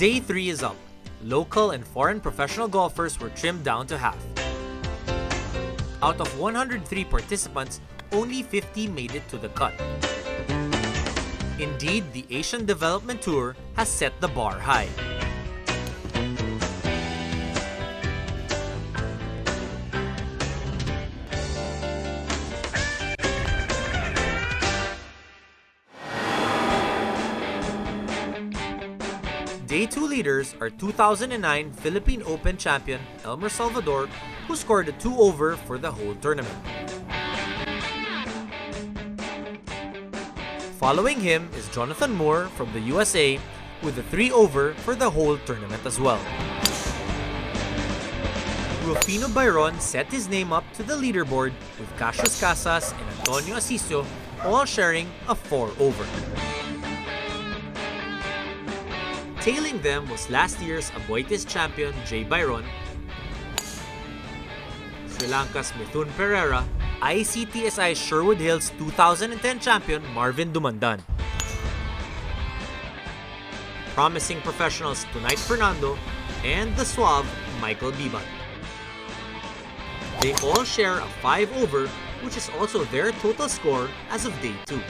Day 3 is up. Local and foreign professional golfers were trimmed down to half. Out of 103 participants, only 50 made it to the cut. Indeed, the Asian Development Tour has set the bar high. Day 2 leaders are 2009 Philippine Open champion Elmer Salvador, who scored a 2-over for the whole tournament. Following him is Jonathan Moore from the USA with a 3-over for the whole tournament as well. Rufino Byron set his name up to the leaderboard with Cassius Casas and Antonio Asisio all sharing a 4-over. Tailing them was last year's Aboitiz champion Jay Byron, Sri Lanka's Mithun Pereira, ICTSI Sherwood Hills 2010 champion Marvin Dumandan. Promising professionals Tonight Fernando and the suave Michael Biban. They all share a 5-over, which is also their total score as of Day 2.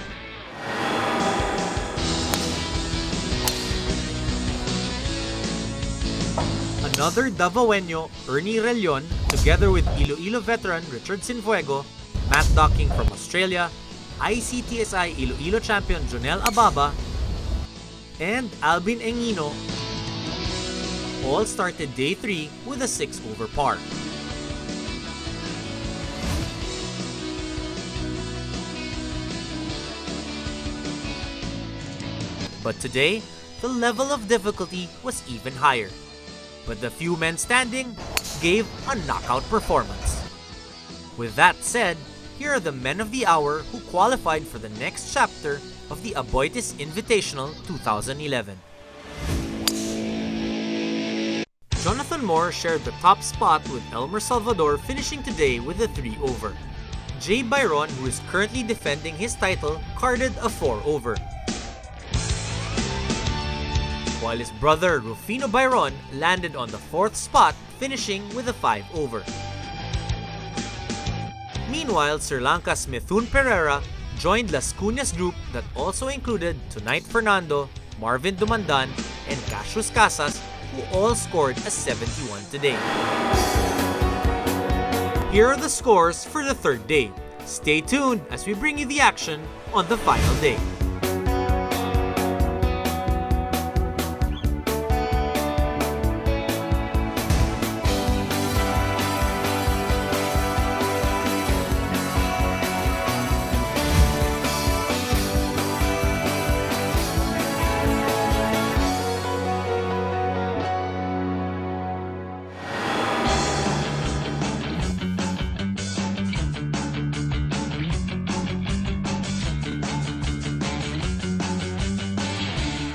Another Davaoeño, Ernie Rellion, together with Iloilo veteran Richard Sinfuego, Matt Docking from Australia, ICTSI Iloilo champion Jonel Ababa, and Alvin Engino, all started Day 3 with a 6-over par. But today, the level of difficulty was even higher. But the few men standing gave a knockout performance. With that said, here are the men of the hour who qualified for the next chapter of the Aboitiz Invitational 2011. Jonathan Moore shared the top spot with Elmer Salvador, finishing today with a 3-over. Jay Byron, who is currently defending his title, carded a 4-over. While his brother Rufino Byron landed on the 4th spot, finishing with a 5-over. Meanwhile, Sri Lanka's Mithun Pereira joined Las Cunhas group that also included Tonight Fernando, Marvin Dumandan, and Cassius Casas, who all scored a 71 today. Here are the scores for the 3rd day. Stay tuned as we bring you the action on the final day.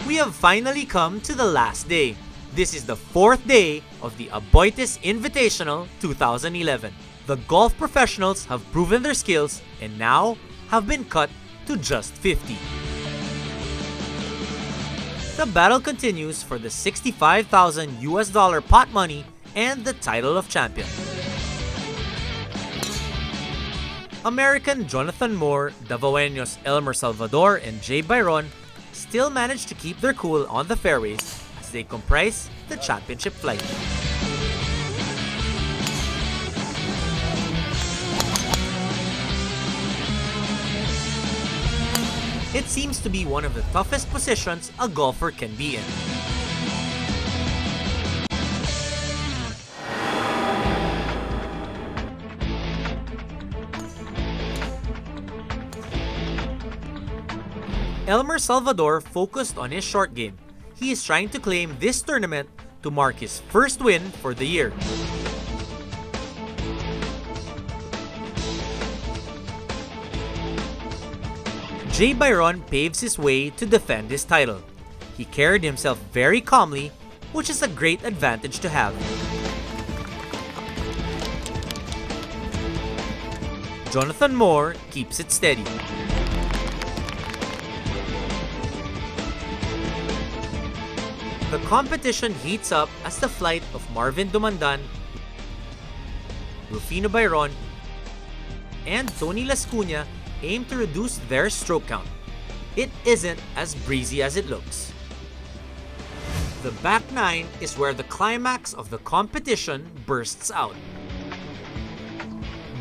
We have finally come to the last day. This is the 4th day of the Aboitiz Invitational 2011. The golf professionals have proven their skills and now have been cut to just 50. The battle continues for the $65,000 pot money and the title of champion. American Jonathan Moore, Davaoeños Elmer Salvador, and Jay Byron still managed to keep their cool on the fairways as they comprise the championship flight. It seems to be one of the toughest positions a golfer can be in. Elmer Salvador focused on his short game. He is trying to claim this tournament to mark his first win for the year. Jay Byron paves his way to defend his title. He carried himself very calmly, which is a great advantage to have. Jonathan Moore keeps it steady. The The competition heats up as the flight of Marvin Dumandan, Rufino Byron, and Tony Lascuna aim to reduce their stroke count. It isn't as breezy as it looks. The back nine is where the climax of the competition bursts out.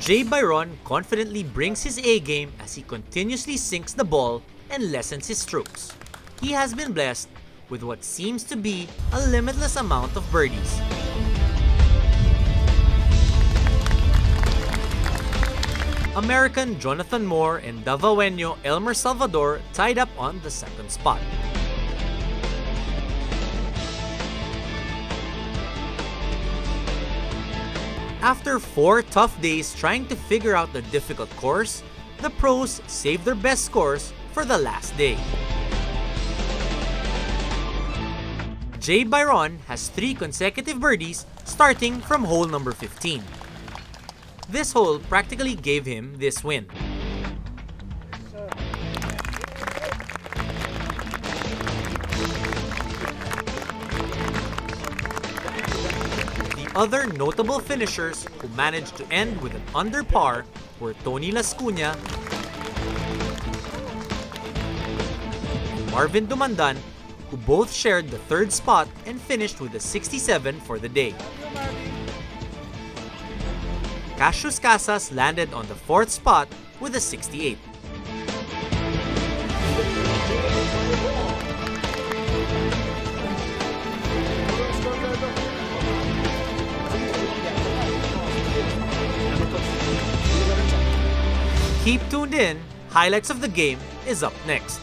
Jay Byron confidently brings his A-game as he continuously sinks the ball and lessens his strokes. He has been blessed with what seems to be a limitless amount of birdies. American Jonathan Moore and Davaoenyo Elmer Salvador tied up on the second spot. After 4 tough days trying to figure out the difficult course, the pros saved their best scores for the last day. Jay Byron has 3 consecutive birdies starting from hole number 15. This hole practically gave him this win. The other notable finishers who managed to end with an under par were Tony Lascuna, and Marvin Dumandan, who both shared the 3rd spot and finished with a 67 for the day. Cassius Casas landed on the 4th spot with a 68. Keep tuned in. Highlights of the game is up next.